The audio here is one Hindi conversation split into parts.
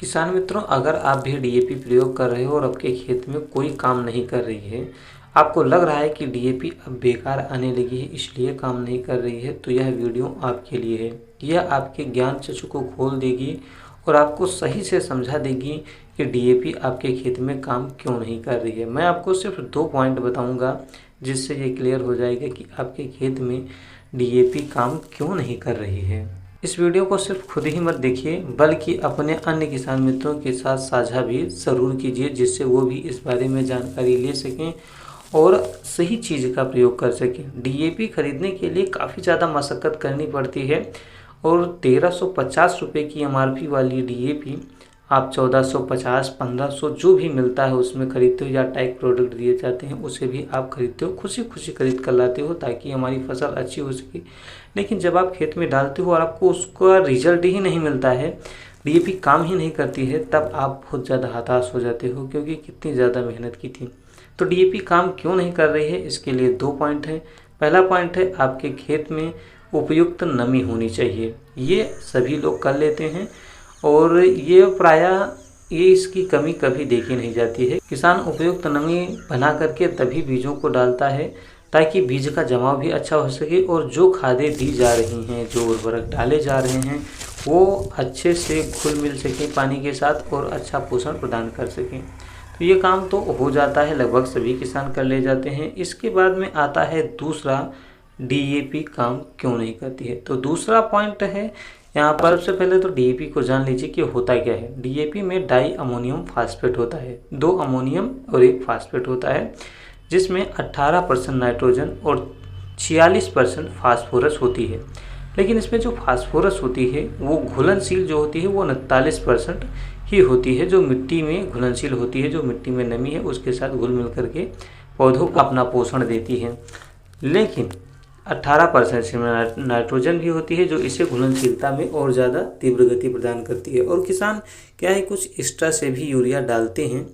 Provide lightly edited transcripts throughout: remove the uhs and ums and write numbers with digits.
किसान मित्रों, अगर आप भी डीएपी प्रयोग कर रहे हो और आपके खेत में कोई काम नहीं कर रही है, आपको लग रहा है कि डीएपी अब बेकार आने लगी है इसलिए काम नहीं कर रही है, तो यह वीडियो आपके लिए है। यह आपके ज्ञान चक्षु को खोल देगी और आपको सही से समझा देगी कि डीएपी आपके खेत में काम क्यों नहीं कर रही है। मैं आपको सिर्फ 2 पॉइंट बताऊंगा जिससे ये क्लियर हो जाएगा कि आपके खेत में डीएपी काम क्यों नहीं कर रही है। इस वीडियो को सिर्फ खुद ही मत देखिए बल्कि अपने अन्य किसान मित्रों के साथ साझा भी ज़रूर कीजिए, जिससे वो भी इस बारे में जानकारी ले सकें और सही चीज़ का प्रयोग कर सकें। डीएपी खरीदने के लिए काफ़ी ज़्यादा मशक्क़त करनी पड़ती है और 1350 रुपये की एमआरपी वाली डीएपी आप 1450, 1500 जो भी मिलता है उसमें खरीदते हो, या टैग प्रोडक्ट दिए जाते हैं उसे भी आप खरीदते हो, खुशी खुशी खरीद कर लाते हो ताकि हमारी फसल अच्छी हो सके। लेकिन जब आप खेत में डालते हो और आपको उसका रिजल्ट ही नहीं मिलता है, डीएपी काम ही नहीं करती है, तब आप बहुत ज़्यादा हताश हो जाते हो क्योंकि कितनी ज़्यादा मेहनत की थी। तो डीएपी काम क्यों नहीं कर रही है, इसके लिए 2 पॉइंट है। पहला पॉइंट है आपके खेत में उपयुक्त नमी होनी चाहिए। ये सभी लोग कर लेते हैं और ये प्रायः इसकी कमी कभी देखी नहीं जाती है। किसान उपयुक्त नमी बना करके तभी बीजों को डालता है ताकि बीज का जमाव भी अच्छा हो सके और जो खादें दी जा रही हैं, जो उर्वरक डाले जा रहे हैं, वो अच्छे से घुल मिल सके पानी के साथ और अच्छा पोषण प्रदान कर सकें। तो ये काम तो हो जाता है, लगभग सभी किसान कर ले जाते हैं। इसके बाद में आता है दूसरा, डीएपी काम क्यों नहीं करती है। तो दूसरा पॉइंट है यहाँ पर, सबसे पहले तो डीएपी को जान लीजिए कि होता क्या है। डीएपी में डाई अमोनियम फास्फेट होता है, 2 अमोनियम और 1 फास्फेट होता है, जिसमें 18% नाइट्रोजन और 46% फास्फोरस होती है। लेकिन इसमें जो फास्फोरस होती है वो घुलनशील जो होती है वो 39% ही होती है, जो मिट्टी में घुलनशील होती है, जो मिट्टी में नमी है उसके साथ घुल मिल करके पौधों को अपना पोषण देती है। लेकिन 18% नाइट्रोजन भी होती है जो इसे घुलनशीलता में और ज़्यादा तीव्र गति प्रदान करती है। और किसान क्या है, कुछ एक्स्ट्रा से भी यूरिया डालते हैं।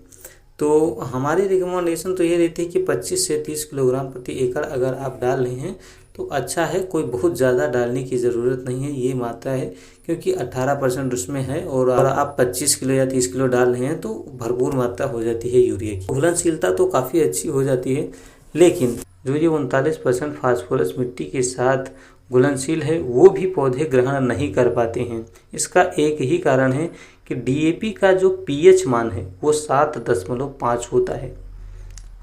तो हमारी रिकमेंडेशन तो ये रहती है कि 25 से 30 किलोग्राम प्रति एकड़ अगर आप डाल रहे हैं तो अच्छा है, कोई बहुत ज़्यादा डालने की ज़रूरत नहीं है। ये मात्रा है क्योंकि 18% उसमें है और आप 25 किलो या 30 किलो डाल रहे हैं तो भरपूर मात्रा हो जाती है यूरिया की। घुलनशीलता तो काफ़ी अच्छी हो जाती है, लेकिन जो ये 39% फास्फोरस मिट्टी के साथ घुलनशील है वो भी पौधे ग्रहण नहीं कर पाते हैं। इसका एक ही कारण है कि डीएपी का जो पीएच मान है वो 7.5 होता है।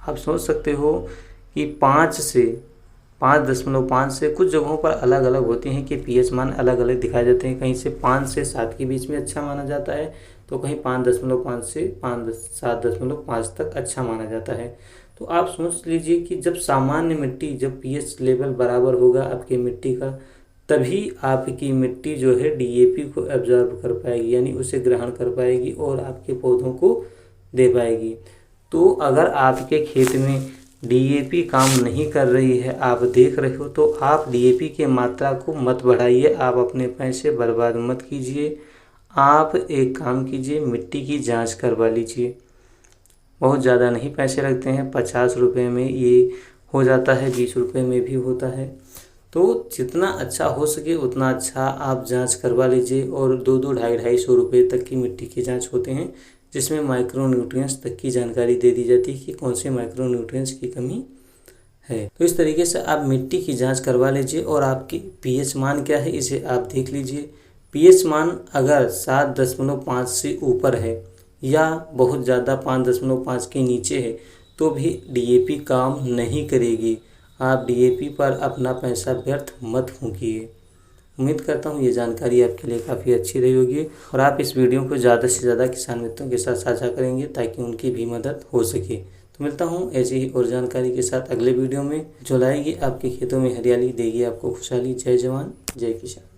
आप सोच सकते हो कि 5 से 5.5 से कुछ जगहों पर अलग अलग होते हैं कि पीएच मान अलग अलग दिखाए जाते हैं। कहीं से 5 से 7 के बीच में अच्छा माना जाता है, तो कहीं 5.5 से 7.5 तक अच्छा माना जाता है। तो आप सोच लीजिए कि जब सामान्य मिट्टी, जब पीएच लेवल बराबर होगा आपकी मिट्टी का, तभी आपकी मिट्टी जो है डीएपी को एब्जॉर्ब कर पाएगी, यानी उसे ग्रहण कर पाएगी और आपके पौधों को दे पाएगी। तो अगर आपके खेत में डीएपी काम नहीं कर रही है, आप देख रहे हो, तो आप डीएपी की मात्रा को मत बढ़ाइए, आप अपने पैसे बर्बाद मत कीजिए। आप एक काम कीजिए, मिट्टी की जाँच करवा लीजिए। बहुत ज़्यादा नहीं पैसे लगते हैं, 50 रुपये में ये हो जाता है, 20 रुपये में भी होता है। तो जितना अच्छा हो सके उतना अच्छा आप जांच करवा लीजिए। और 2-2, 250 रुपये तक की मिट्टी की जांच होते हैं जिसमें माइक्रो न्यूट्रिएंट्स तक की जानकारी दे दी जाती है कि कौन से माइक्रो न्यूट्रिएंट्स की कमी है। तो इस तरीके से आप मिट्टी की जाँच करवा लीजिए और आपकी पीएच मान क्या है इसे आप देख लीजिए। पीएच मान अगर 7.5 से ऊपर है या बहुत ज़्यादा 5.5 के नीचे है तो भी डीएपी काम नहीं करेगी। आप डीएपी पर अपना पैसा व्यर्थ मत फूंकिए। उम्मीद करता हूँ ये जानकारी आपके लिए काफ़ी अच्छी रही होगी और आप इस वीडियो को ज़्यादा से ज़्यादा किसान मित्रों के साथ साझा करेंगे ताकि उनकी भी मदद हो सके। तो मिलता हूँ ऐसी ही और जानकारी के साथ अगले वीडियो में, जो लाएगी आपके खेतों में हरियाली, देगी आपको खुशहाली। जय जवान जय किसान।